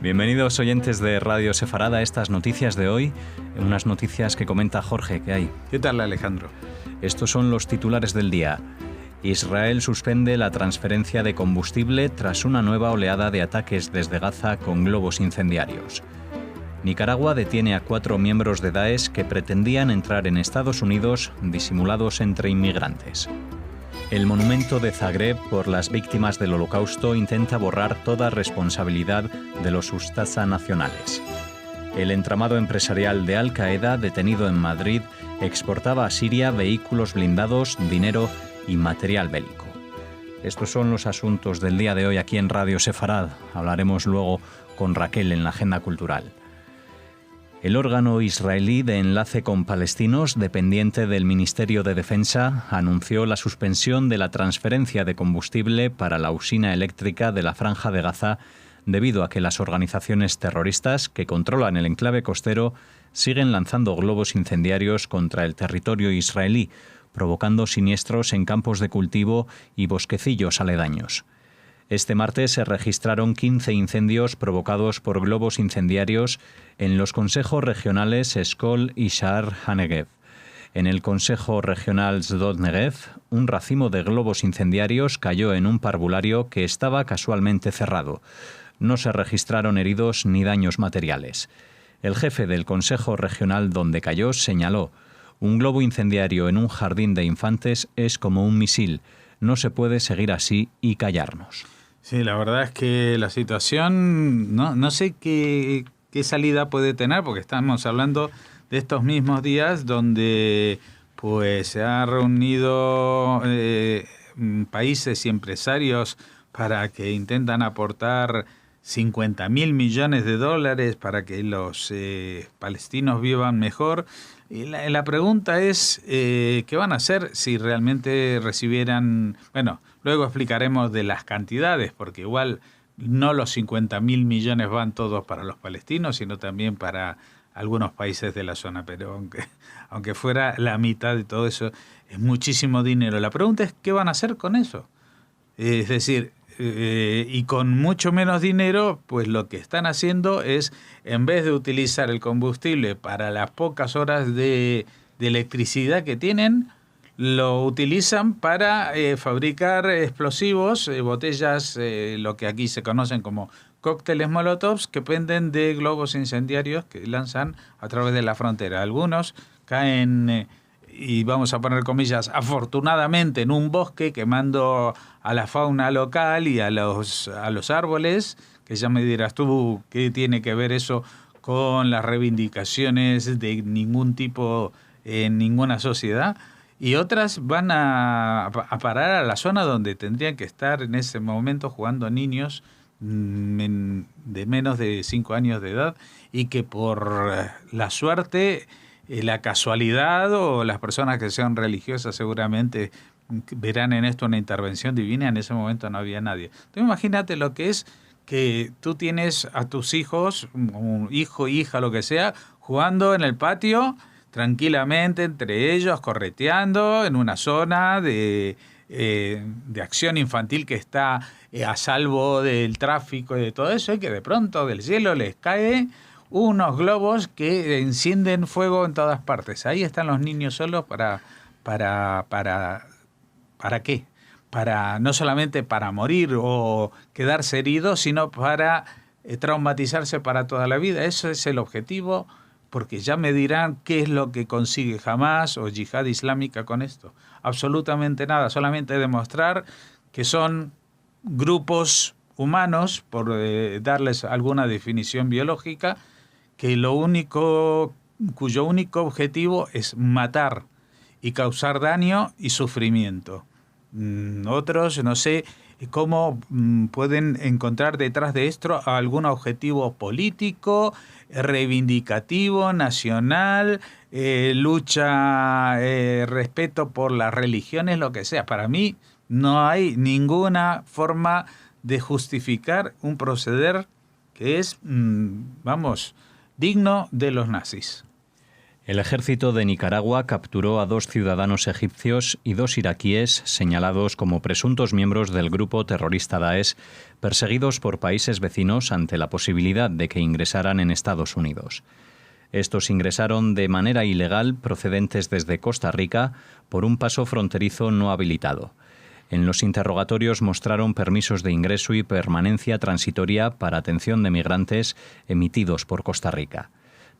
Bienvenidos oyentes de Radio Sefarad a estas noticias de hoy, unas noticias que comenta Jorge, ¿qué hay? ¿Qué tal, Alejandro? Estos son los titulares del día. Israel suspende la transferencia de combustible tras una nueva oleada de ataques desde Gaza con globos incendiarios. Nicaragua detiene a 4 miembros de Daesh que pretendían entrar en Estados Unidos disimulados entre inmigrantes. El monumento de Zagreb por las víctimas del Holocausto intenta borrar toda responsabilidad de los Ustasa nacionales. El entramado empresarial de Al-Qaeda, detenido en Madrid, exportaba a Siria vehículos blindados, dinero y material bélico. Estos son los asuntos del día de hoy aquí en Radio Sefarad. Hablaremos luego con Raquel en la agenda cultural. El órgano israelí de enlace con palestinos, dependiente del Ministerio de Defensa, anunció la suspensión de la transferencia de combustible para la usina eléctrica de la Franja de Gaza debido a que las organizaciones terroristas que controlan el enclave costero siguen lanzando globos incendiarios contra el territorio israelí, provocando siniestros en campos de cultivo y bosquecillos aledaños. Este martes se registraron 15 incendios provocados por globos incendiarios en los consejos regionales Eshkol y Sha'ar HaNegev. En el Consejo Regional Sdot Negev, un racimo de globos incendiarios cayó en un parvulario que estaba casualmente cerrado. No se registraron heridos ni daños materiales. El jefe del Consejo Regional donde cayó señaló: un globo incendiario en un jardín de infantes es como un misil. No se puede seguir así y callarnos. Sí, la verdad es que la situación, no sé qué salida puede tener, porque estamos hablando de estos mismos días donde pues se han reunido países y empresarios para que intentan aportar 50.000 millones de dólares para que los palestinos vivan mejor. Y la pregunta es, ¿qué van a hacer si realmente recibieran? Bueno, luego explicaremos de las cantidades, porque igual no los 50.000 millones van todos para los palestinos, sino también para algunos países de la zona. Pero aunque fuera la mitad de todo eso, es muchísimo dinero. La pregunta es, ¿qué van a hacer con eso? Es decir, y con mucho menos dinero, pues lo que están haciendo es, en vez de utilizar el combustible para las pocas horas de electricidad que tienen, lo utilizan para fabricar explosivos, botellas, lo que aquí se conocen como cócteles molotovs, que penden de globos incendiarios que lanzan a través de la frontera. Algunos caen, y vamos a poner comillas, afortunadamente en un bosque, quemando a la fauna local y a los árboles, que ya me dirás tú qué tiene que ver eso con las reivindicaciones de ningún tipo en ninguna sociedad. Y otras van a parar a la zona donde tendrían que estar en ese momento jugando niños de menos de 5 años de edad, y que por la suerte, la casualidad o las personas que sean religiosas seguramente verán en esto una intervención divina. En ese momento no había nadie. Entonces imagínate lo que es que tú tienes a tus hijos, un hijo, hija, lo que sea, jugando en el patio tranquilamente entre ellos, correteando en una zona de acción infantil que está a salvo del tráfico y de todo eso, y que de pronto del cielo les cae unos globos que encienden fuego en todas partes. Ahí están los niños solos ¿para qué? Para no solamente para morir o quedarse heridos, sino para traumatizarse para toda la vida. Ese es el objetivo, porque ya me dirán qué es lo que consigue Hamas o Yihad Islámica con esto. Absolutamente nada, solamente demostrar que son grupos humanos, por darles alguna definición biológica, que cuyo único objetivo es matar y causar daño y sufrimiento. Otros, no sé cómo pueden encontrar detrás de esto algún objetivo político, reivindicativo, nacional, lucha, respeto por las religiones, lo que sea. Para mí no hay ninguna forma de justificar un proceder que es, digno de los nazis. El ejército de Nicaragua capturó a 2 ciudadanos egipcios y 2 iraquíes señalados como presuntos miembros del grupo terrorista Daesh, perseguidos por países vecinos ante la posibilidad de que ingresaran en Estados Unidos. Estos ingresaron de manera ilegal procedentes desde Costa Rica por un paso fronterizo no habilitado. En los interrogatorios mostraron permisos de ingreso y permanencia transitoria para atención de migrantes emitidos por Costa Rica.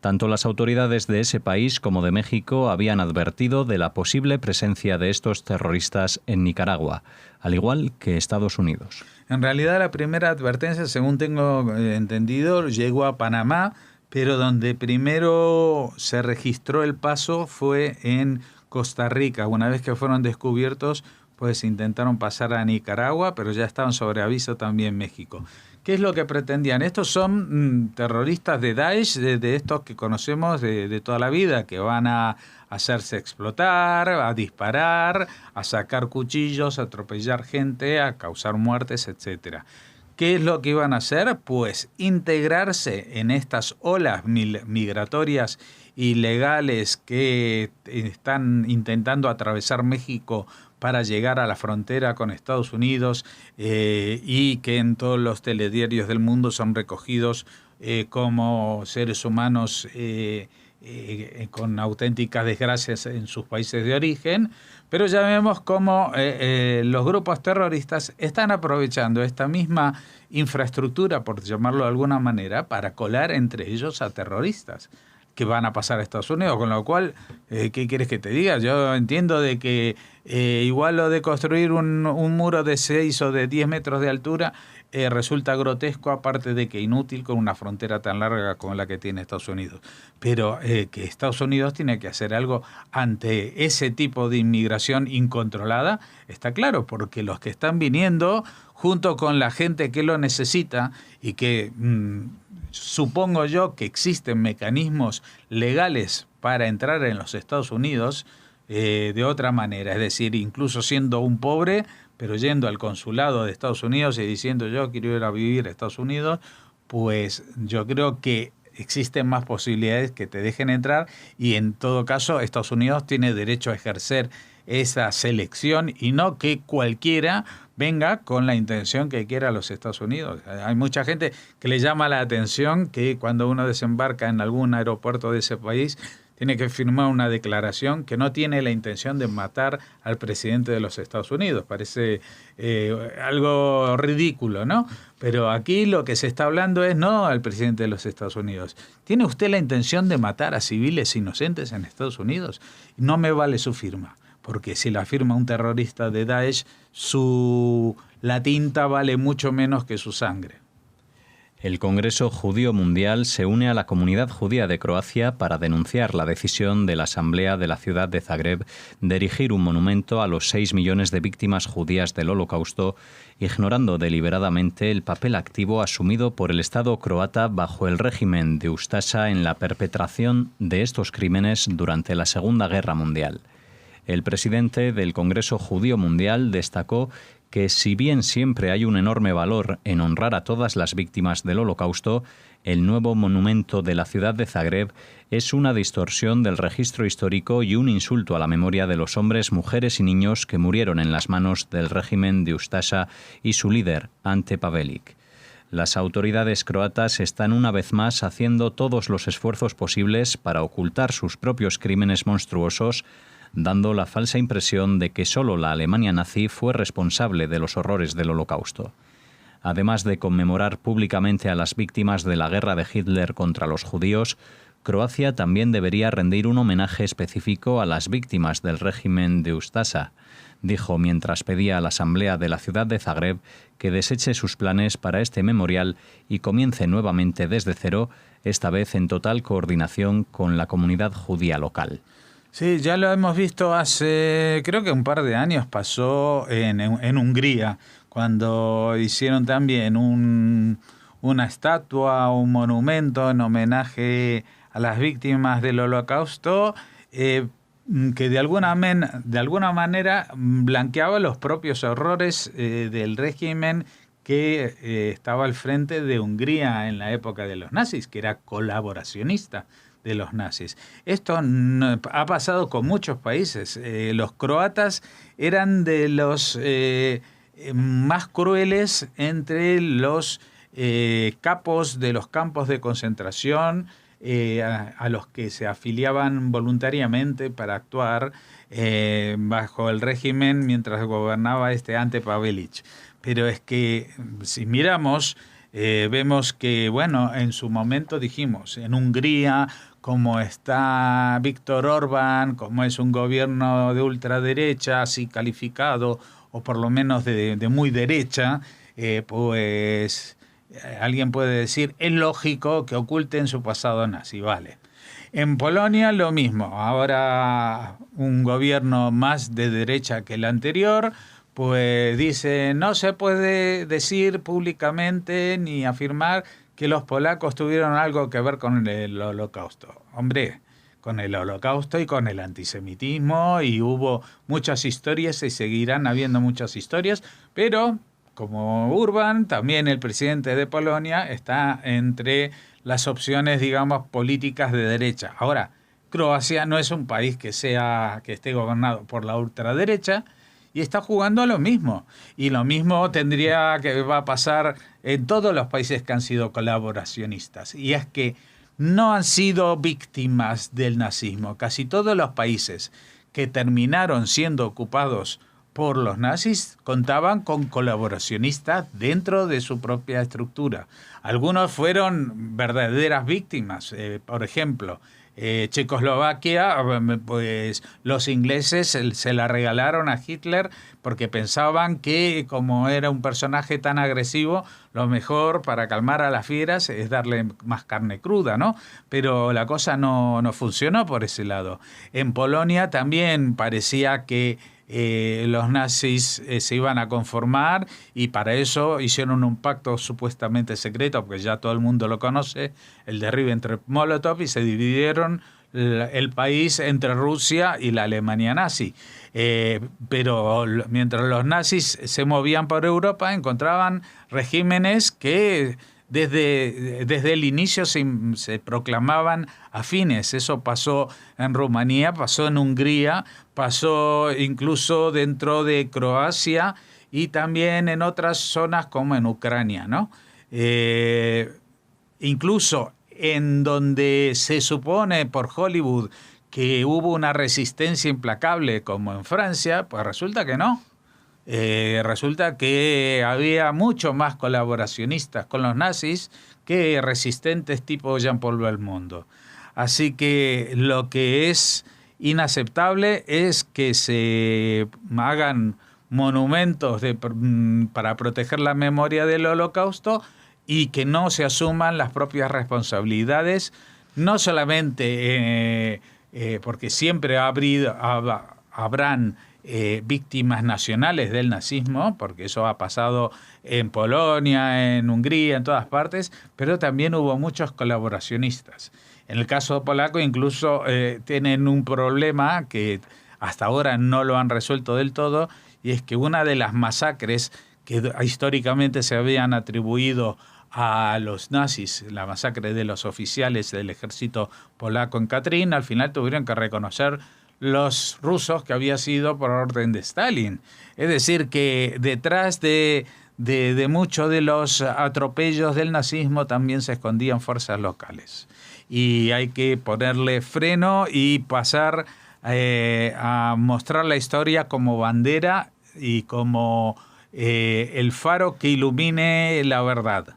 Tanto las autoridades de ese país como de México habían advertido de la posible presencia de estos terroristas en Nicaragua, al igual que Estados Unidos. En realidad, la primera advertencia, según tengo entendido, llegó a Panamá, pero donde primero se registró el paso fue en Costa Rica. Una vez que fueron descubiertos, pues intentaron pasar a Nicaragua, pero ya estaban sobre aviso también México. ¿Qué es lo que pretendían? Estos son terroristas de Daesh, de estos que conocemos de toda la vida, que van a hacerse explotar, a disparar, a sacar cuchillos, a atropellar gente, a causar muertes, etcétera. ¿Qué es lo que iban a hacer? Pues integrarse en estas olas migratorias ilegales que están intentando atravesar México para llegar a la frontera con Estados Unidos y que en todos los telediarios del mundo son recogidos como seres humanos con auténticas desgracias en sus países de origen, pero ya vemos cómo los grupos terroristas están aprovechando esta misma infraestructura, por llamarlo de alguna manera, para colar entre ellos a terroristas que van a pasar a Estados Unidos, con lo cual, ¿qué quieres que te diga? Yo entiendo de que igual lo de construir un muro de 6 o de 10 metros de altura resulta grotesco, aparte de que inútil con una frontera tan larga como la que tiene Estados Unidos. Pero que Estados Unidos tiene que hacer algo ante ese tipo de inmigración incontrolada, está claro, porque los que están viniendo, junto con la gente que lo necesita y que supongo yo que existen mecanismos legales para entrar en los Estados Unidos de otra manera, es decir, incluso siendo un pobre, pero yendo al consulado de Estados Unidos y diciendo yo quiero ir a vivir a Estados Unidos, pues yo creo que existen más posibilidades que te dejen entrar y en todo caso Estados Unidos tiene derecho a ejercer esa selección y no que cualquiera venga con la intención que quiera a los Estados Unidos. Hay mucha gente que le llama la atención que cuando uno desembarca en algún aeropuerto de ese país tiene que firmar una declaración que no tiene la intención de matar al presidente de los Estados Unidos. Parece algo ridículo, ¿no? Pero aquí lo que se está hablando es no al presidente de los Estados Unidos. ¿Tiene usted la intención de matar a civiles inocentes en Estados Unidos? No me vale su firma, porque si la firma un terrorista de Daesh, la tinta vale mucho menos que su sangre. El Congreso Judío Mundial se une a la comunidad judía de Croacia para denunciar la decisión de la Asamblea de la ciudad de Zagreb de erigir un monumento a los 6 millones de víctimas judías del Holocausto, ignorando deliberadamente el papel activo asumido por el Estado croata bajo el régimen de Ustaša en la perpetración de estos crímenes durante la Segunda Guerra Mundial. El presidente del Congreso Judío Mundial destacó que si bien siempre hay un enorme valor en honrar a todas las víctimas del Holocausto, el nuevo monumento de la ciudad de Zagreb es una distorsión del registro histórico y un insulto a la memoria de los hombres, mujeres y niños que murieron en las manos del régimen de Ustaša y su líder, Ante Pavelić. Las autoridades croatas están una vez más haciendo todos los esfuerzos posibles para ocultar sus propios crímenes monstruosos, dando la falsa impresión de que solo la Alemania nazi fue responsable de los horrores del Holocausto. Además de conmemorar públicamente a las víctimas de la guerra de Hitler contra los judíos, Croacia también debería rendir un homenaje específico a las víctimas del régimen de Ustaša, dijo mientras pedía a la Asamblea de la ciudad de Zagreb que deseche sus planes para este memorial y comience nuevamente desde cero, esta vez en total coordinación con la comunidad judía local. Sí, ya lo hemos visto hace, creo que un par de años pasó en Hungría, cuando hicieron también una estatua, un monumento en homenaje a las víctimas del Holocausto, que de alguna manera blanqueaba los propios horrores del régimen que estaba al frente de Hungría en la época de los nazis, que era colaboracionista de los nazis. Esto ha pasado con muchos países. Los croatas eran de los más crueles entre los capos de los campos de concentración a los que se afiliaban voluntariamente para actuar bajo el régimen mientras gobernaba Ante Pavelić. Pero es que si miramos, vemos que, bueno, en su momento dijimos, en Hungría, como está Víctor Orbán, como es un gobierno de ultraderecha, así calificado, o por lo menos de muy derecha, pues alguien puede decir, es lógico que oculten su pasado nazi, vale. En Polonia lo mismo, ahora un gobierno más de derecha que el anterior, pues dice, no se puede decir públicamente ni afirmar que los polacos tuvieron algo que ver con el Holocausto. Hombre, con el Holocausto y con el antisemitismo, y hubo muchas historias y seguirán habiendo muchas historias, pero como Orbán, también el presidente de Polonia, está entre las opciones, digamos, políticas de derecha. Ahora, Croacia no es un país que esté gobernado por la ultraderecha, y está jugando a lo mismo. Y lo mismo va a pasar en todos los países que han sido colaboracionistas. Y es que no han sido víctimas del nazismo. Casi todos los países que terminaron siendo ocupados por los nazis contaban con colaboracionistas dentro de su propia estructura. Algunos fueron verdaderas víctimas. Por ejemplo, Checoslovaquia, pues los ingleses se la regalaron a Hitler porque pensaban que, como era un personaje tan agresivo, lo mejor para calmar a las fieras es darle más carne cruda, ¿no? Pero la cosa no funcionó por ese lado. En Polonia también parecía que los nazis se iban a conformar, y para eso hicieron un pacto supuestamente secreto, porque ya todo el mundo lo conoce, el de Ribbentrop-Molotov, y se dividieron el país entre Rusia y la Alemania nazi. Pero mientras los nazis se movían por Europa, encontraban regímenes que desde el inicio se proclamaban afines. Eso pasó en Rumanía, pasó en Hungría, pasó incluso dentro de Croacia y también en otras zonas como en Ucrania, ¿no? Incluso en donde se supone por Hollywood que hubo una resistencia implacable como en Francia, pues resulta que no. Resulta que había mucho más colaboracionistas con los nazis que resistentes tipo Jean-Paul Belmondo. Así que lo que es inaceptable es que se hagan monumentos para proteger la memoria del Holocausto y que no se asuman las propias responsabilidades, no solamente porque siempre habrán víctimas nacionales del nazismo, porque eso ha pasado en Polonia, en Hungría, en todas partes, pero también hubo muchos colaboracionistas. En el caso polaco incluso tienen un problema que hasta ahora no lo han resuelto del todo, y es que una de las masacres que históricamente se habían atribuido a los nazis, la masacre de los oficiales del ejército polaco en Katyn, al final tuvieron que reconocer los rusos que había sido por orden de Stalin. Es decir, que detrás de muchos de los atropellos del nazismo también se escondían fuerzas locales. Y hay que ponerle freno y pasar a mostrar la historia como bandera y como el faro que ilumine la verdad.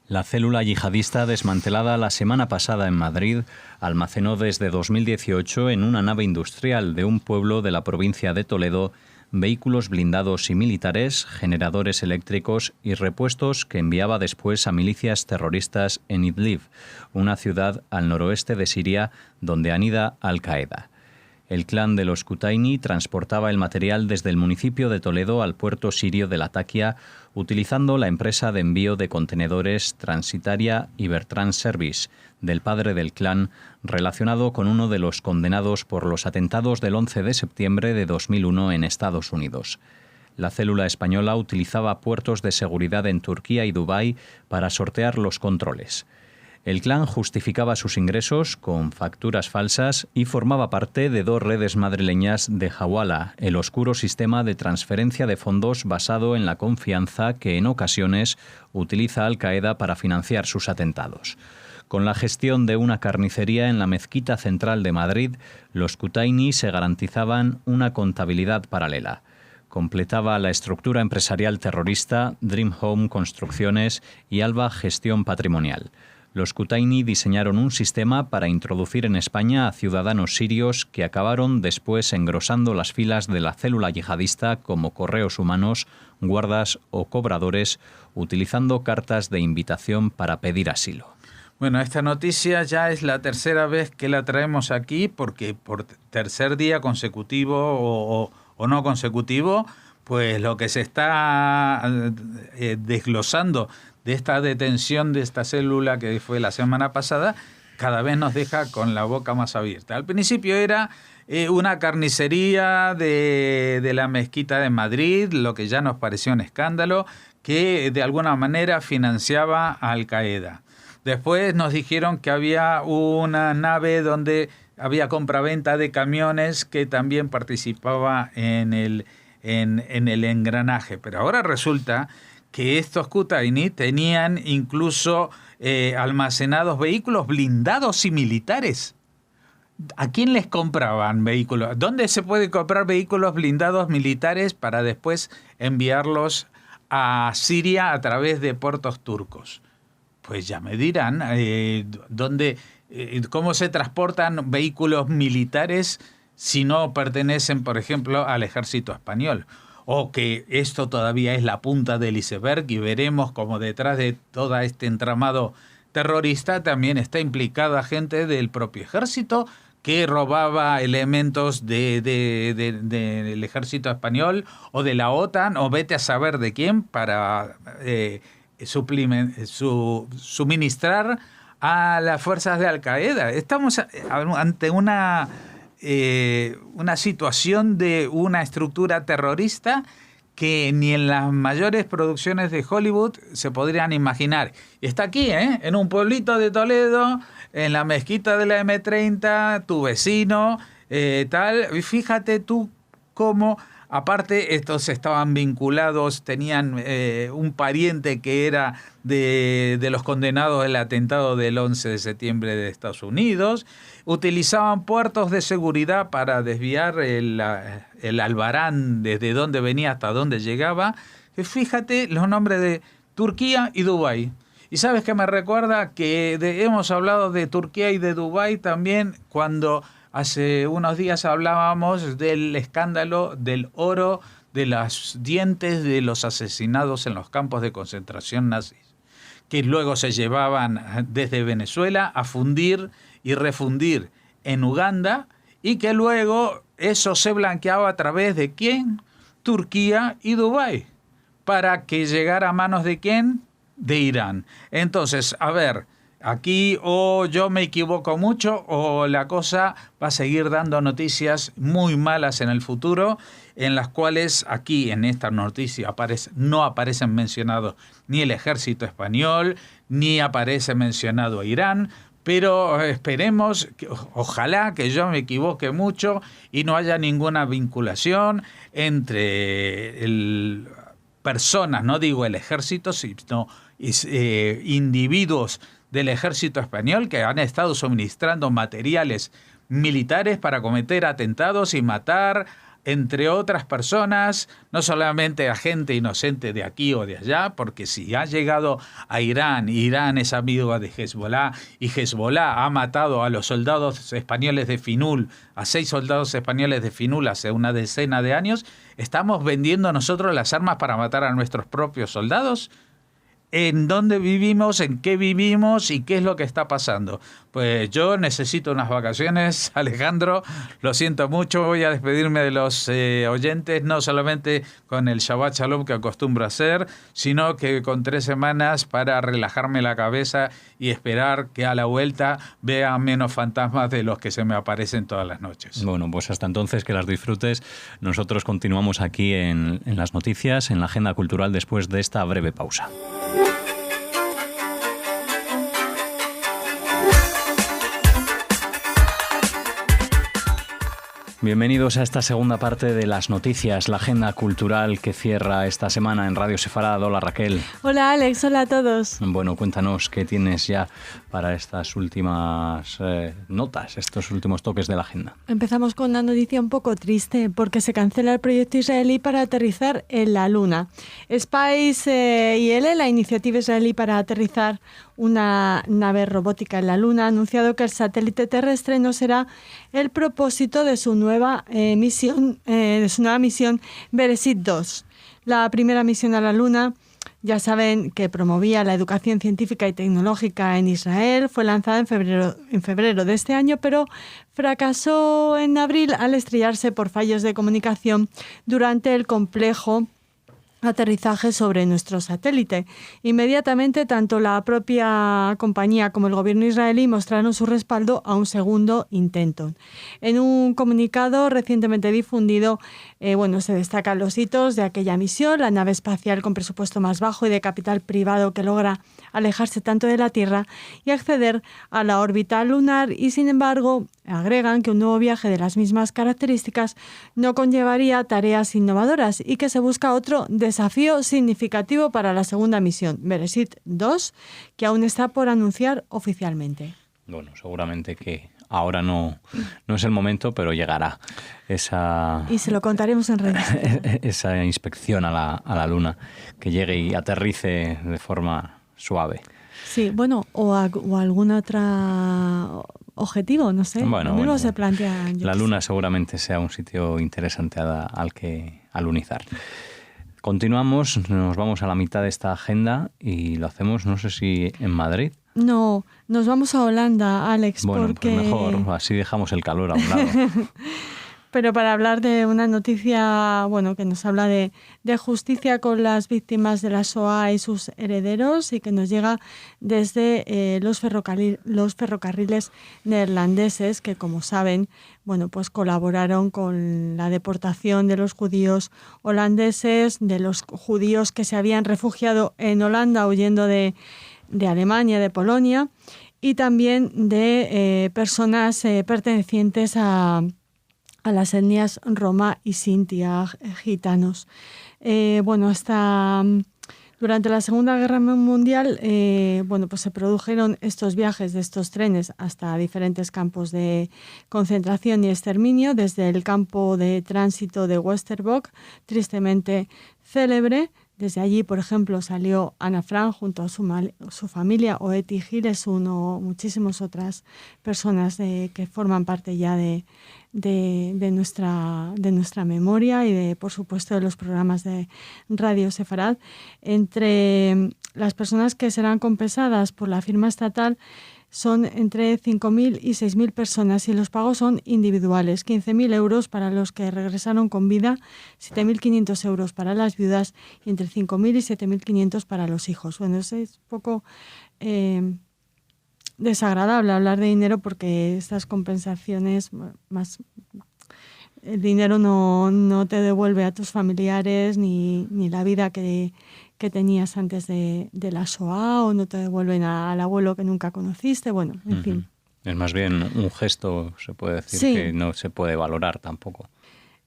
La célula yihadista desmantelada la semana pasada en Madrid almacenó desde 2018 en una nave industrial de un pueblo de la provincia de Toledo vehículos blindados y militares, generadores eléctricos y repuestos que enviaba después a milicias terroristas en Idlib, una ciudad al noroeste de Siria donde anida Al-Qaeda. El clan de los Qutaini transportaba el material desde el municipio de Toledo al puerto sirio de Latakia, utilizando la empresa de envío de contenedores Transitaria Ibertrans Service, del padre del clan, relacionado con uno de los condenados por los atentados del 11 de septiembre de 2001 en Estados Unidos. La célula española utilizaba puertos de seguridad en Turquía y Dubái para sortear los controles. El clan justificaba sus ingresos con facturas falsas y formaba parte de 2 redes madrileñas de Hawala, el oscuro sistema de transferencia de fondos basado en la confianza que en ocasiones utiliza Al-Qaeda para financiar sus atentados. Con la gestión de una carnicería en la mezquita central de Madrid, los Kutaini se garantizaban una contabilidad paralela. Completaba la estructura empresarial terrorista Dream Home Construcciones y Alba Gestión Patrimonial. Los Kutaini diseñaron un sistema para introducir en España a ciudadanos sirios que acabaron después engrosando las filas de la célula yihadista como correos humanos, guardas o cobradores, utilizando cartas de invitación para pedir asilo. Bueno, esta noticia ya es la tercera vez que la traemos aquí porque por tercer día consecutivo o no consecutivo, pues lo que se está desglosando de esta detención de esta célula que fue la semana pasada, cada vez nos deja con la boca más abierta. Al principio era una carnicería de la mezquita de Madrid, lo que ya nos pareció un escándalo, que de alguna manera financiaba a Al-Qaeda. Después nos dijeron que había una nave donde había compraventa de camiones que también participaba en el engranaje. Pero ahora resulta que estos Kutaini tenían incluso almacenados vehículos blindados y militares. ¿A quién les compraban vehículos? ¿Dónde se puede comprar vehículos blindados militares para después enviarlos a Siria a través de puertos turcos? Pues ya me dirán cómo se transportan vehículos militares si no pertenecen, por ejemplo, al ejército español. O que esto todavía es la punta del iceberg y veremos cómo detrás de todo este entramado terrorista también está implicada gente del propio ejército que robaba elementos del ejército español o de la OTAN o vete a saber de quién para suministrar a las fuerzas de Al-Qaeda. Estamos ante una situación de una estructura terrorista que ni en las mayores producciones de Hollywood se podrían imaginar. Y está aquí, en un pueblito de Toledo, en la mezquita de la M30, tu vecino, tal. Y fíjate tú cómo, aparte, estos estaban vinculados, tenían un pariente que era de los condenados del atentado del 11 de septiembre de Estados Unidos. Utilizaban puertos de seguridad para desviar el albarán desde donde venía hasta donde llegaba. Fíjate los nombres de Turquía y Dubái. Y sabes que me recuerda que hemos hablado de Turquía y de Dubái también cuando hace unos días hablábamos del escándalo del oro, de los dientes de los asesinados en los campos de concentración nazis, que luego se llevaban desde Venezuela a fundir y refundir en Uganda y que luego eso se blanqueaba a través de ¿quién? Turquía y Dubái, para que llegara a manos de ¿quién? De Irán. Entonces, a ver, aquí o yo me equivoco mucho o la cosa va a seguir dando noticias muy malas en el futuro, en las cuales aquí en esta noticia no aparecen mencionados ni el ejército español, ni aparece mencionado Irán, pero esperemos, ojalá que yo me equivoque mucho y no haya ninguna vinculación entre personas, no digo el ejército, sino individuos del ejército español que han estado suministrando materiales militares para cometer atentados y matar, entre otras personas, no solamente a gente inocente de aquí o de allá, porque si ha llegado a Irán, Irán es amigo de Hezbollah, y Hezbollah ha matado a los soldados españoles de Finul, a 6 soldados españoles de Finul hace una decena de años, ¿estamos vendiendo nosotros las armas para matar a nuestros propios soldados? ¿En dónde vivimos? ¿En qué vivimos? ¿Y qué es lo que está pasando? Pues yo necesito unas vacaciones, Alejandro. Lo siento mucho, voy a despedirme de los oyentes, no solamente con el Shabbat Shalom que acostumbro a hacer, sino que con 3 semanas para relajarme la cabeza y esperar que a la vuelta vea menos fantasmas de los que se me aparecen todas las noches. Bueno, pues hasta entonces que las disfrutes. Nosotros continuamos aquí en las noticias, en la agenda cultural, después de esta breve pausa. Bienvenidos a esta segunda parte de las noticias, la agenda cultural que cierra esta semana en Radio Sefarad. Hola Raquel. Hola Alex, hola a todos. Bueno, cuéntanos qué tienes ya para estas últimas notas, estos últimos toques de la agenda. Empezamos con una noticia un poco triste porque se cancela el proyecto israelí para aterrizar en la Luna. SpaceIL, la iniciativa israelí para aterrizar una nave robótica en la Luna, ha anunciado que el satélite terrestre no será el propósito de su nueva misión Bereshit 2. La primera misión a la Luna, ya saben que promovía la educación científica y tecnológica en Israel, fue lanzada en febrero de este año, pero fracasó en abril al estrellarse por fallos de comunicación durante el complejo aterrizaje sobre nuestro satélite. Inmediatamente, tanto la propia compañía como el gobierno israelí mostraron su respaldo a un segundo intento. En un comunicado recientemente difundido, se destacan los hitos de aquella misión, la nave espacial con presupuesto más bajo y de capital privado que logra alejarse tanto de la Tierra y acceder a la órbita lunar, y sin embargo agregan que un nuevo viaje de las mismas características no conllevaría tareas innovadoras y que se busca otro desafío significativo para la segunda misión, Bereshit 2, que aún está por anunciar oficialmente. Bueno, seguramente que ahora no es el momento, pero llegará esa... Y se lo contaremos en redes. Esa inspección a la Luna, que llegue y aterrice de forma suave. Sí, bueno, o algún otro objetivo, no sé. Bueno, se plantea. La Luna seguramente sea un sitio interesante al que alunizar. Continuamos, nos vamos a la mitad de esta agenda y lo hacemos, no sé si en Madrid. No, nos vamos a Holanda, Alex, bueno, porque... pues mejor, así dejamos el calor a un lado. Pero para hablar de una noticia, que nos habla de justicia con las víctimas de la Shoah y sus herederos, y que nos llega desde los ferrocarriles neerlandeses, que, como saben, pues colaboraron con la deportación de los judíos holandeses, de los judíos que se habían refugiado en Holanda huyendo de Alemania, de Polonia, y también de personas pertenecientes a las etnias roma y sintia, gitanos. Durante la Segunda Guerra Mundial, pues se produjeron estos viajes de estos trenes hasta diferentes campos de concentración y exterminio, desde el campo de tránsito de Westerbork, tristemente célebre. Desde allí, por ejemplo, salió Ana Frank junto a su familia, o Etty Giresun, o muchísimas otras personas que forman parte ya de nuestra memoria y por supuesto, de los programas de Radio Sefarad. Entre las personas que serán compensadas por la firma estatal son entre 5.000 y 6.000 personas, y los pagos son individuales: 15.000 euros para los que regresaron con vida, 7.500 euros para las viudas y entre 5.000 y 7.500 para los hijos. Bueno, es un poco desagradable hablar de dinero, porque estas compensaciones, el dinero no te devuelve a tus familiares ni la vida que tenías antes de la Shoah, o no te devuelven al abuelo que nunca conociste, en fin. Es más bien un gesto, se puede decir, sí, que no se puede valorar tampoco.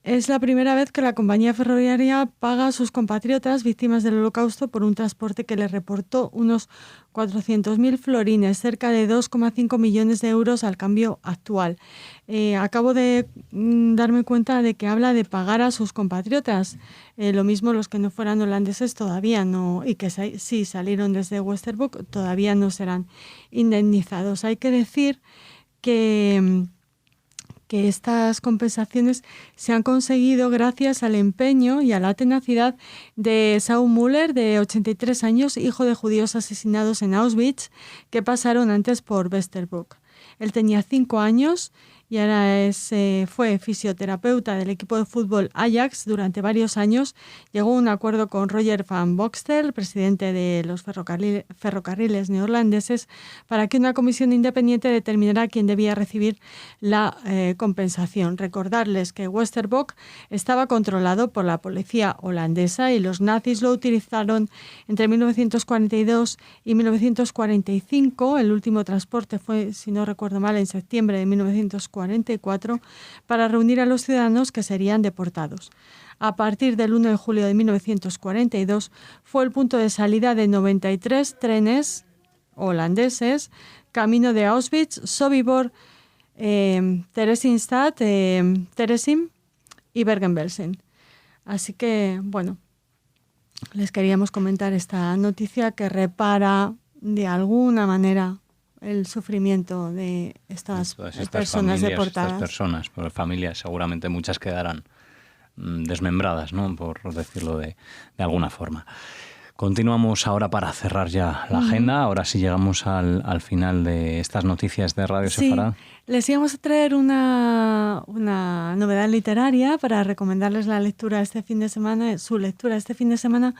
Es la primera vez que la compañía ferroviaria paga a sus compatriotas víctimas del Holocausto por un transporte que les reportó unos 400.000 florines, cerca de 2,5 millones de euros al cambio actual. Acabo de darme cuenta de que habla de pagar a sus compatriotas. Lo mismo los que no fueran holandeses todavía no, y que sí salieron desde Westerbork, todavía no serán indemnizados. Hay que decir que estas compensaciones se han conseguido gracias al empeño y a la tenacidad de Saul Müller, de 83 años, hijo de judíos asesinados en Auschwitz, que pasaron antes por Westerbork. Él tenía 5 años y ahora fue fisioterapeuta del equipo de fútbol Ajax durante varios años. Llegó a un acuerdo con Roger van Boxtel, presidente de los ferrocarriles neerlandeses, para que una comisión independiente determinara quién debía recibir la compensación. Recordarles que Westerbork estaba controlado por la policía holandesa y los nazis lo utilizaron entre 1942 y 1945. El último transporte fue, si no recuerdo mal, en septiembre de 1945. 1944 para reunir a los ciudadanos que serían deportados. A partir del 1 de julio de 1942 fue el punto de salida de 93 trenes holandeses camino de Auschwitz, Sobibor, Theresienstadt, Teresim y Bergen-Belsen. Así que, bueno, les queríamos comentar esta noticia que repara de alguna manera el sufrimiento de estas personas deportadas. Estas personas, por familias, seguramente muchas quedarán desmembradas, ¿no? Por decirlo de alguna forma. Continuamos ahora para cerrar ya la agenda. Ahora sí llegamos al final de estas noticias de Radio Sefarad. Les íbamos a traer una novedad literaria para recomendarles la lectura este fin de semana, su lectura este fin de semana,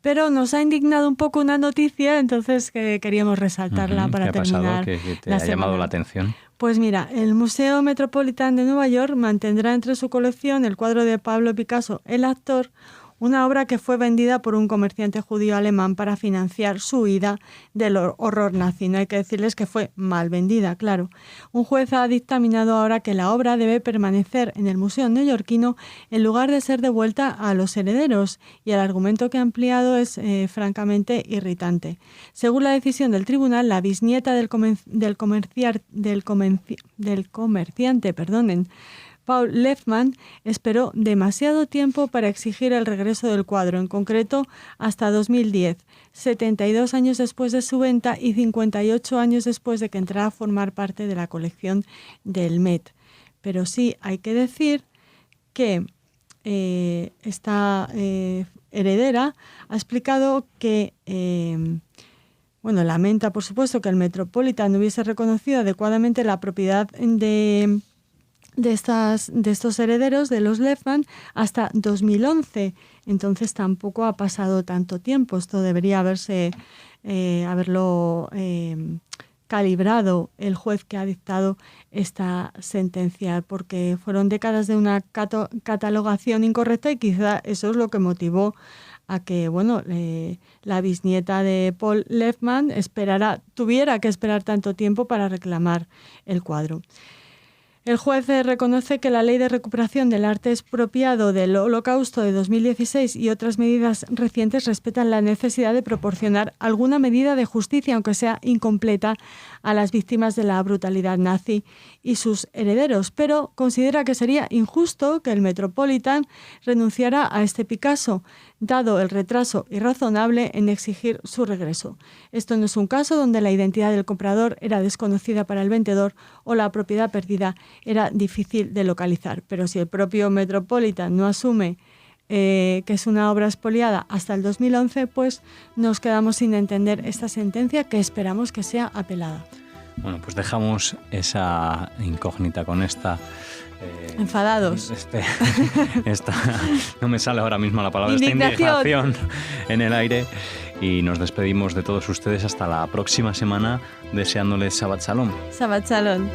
pero nos ha indignado un poco una noticia, entonces que queríamos resaltarla para terminar. ¿Qué ha pasado? ¿Qué te ha llamado la atención? Pues mira, el Museo Metropolitan de Nueva York mantendrá entre su colección el cuadro de Pablo Picasso, El actor, una obra que fue vendida por un comerciante judío alemán para financiar su huida del horror nazi. No hay que decirles que fue mal vendida, claro. Un juez ha dictaminado ahora que la obra debe permanecer en el museo neoyorquino en lugar de ser devuelta a los herederos, y el argumento que ha ampliado es francamente irritante. Según la decisión del tribunal, la bisnieta del comerciante, Paul Lefman, esperó demasiado tiempo para exigir el regreso del cuadro, en concreto hasta 2010, 72 años después de su venta y 58 años después de que entrara a formar parte de la colección del Met. Pero sí hay que decir que esta heredera ha explicado que lamenta, por supuesto, que el Metropolitan no hubiese reconocido adecuadamente la propiedad de estos herederos de los Lefman hasta 2011. Entonces tampoco ha pasado tanto tiempo. Esto debería haberlo calibrado el juez que ha dictado esta sentencia, porque fueron décadas de una catalogación incorrecta y quizá eso es lo que motivó a que la bisnieta de Paul Lefman tuviera que esperar tanto tiempo para reclamar el cuadro. El juez reconoce que la Ley de Recuperación del Arte Expropiado del Holocausto de 2016 y otras medidas recientes respetan la necesidad de proporcionar alguna medida de justicia, aunque sea incompleta, a las víctimas de la brutalidad nazi y sus herederos, pero considera que sería injusto que el Metropolitan renunciara a este Picasso, dado el retraso irrazonable en exigir su regreso. Esto no es un caso donde la identidad del comprador era desconocida para el vendedor o la propiedad perdida era difícil de localizar. Pero si el propio Metropolitan no asume que es una obra expoliada hasta el 2011, pues nos quedamos sin entender esta sentencia, que esperamos que sea apelada. Bueno, pues dejamos esa incógnita con esta... enfadados. No me sale ahora mismo la palabra, esta indignación en el aire, y nos despedimos de todos ustedes hasta la próxima semana, deseándoles Shabbat Shalom. Shabbat Shalom.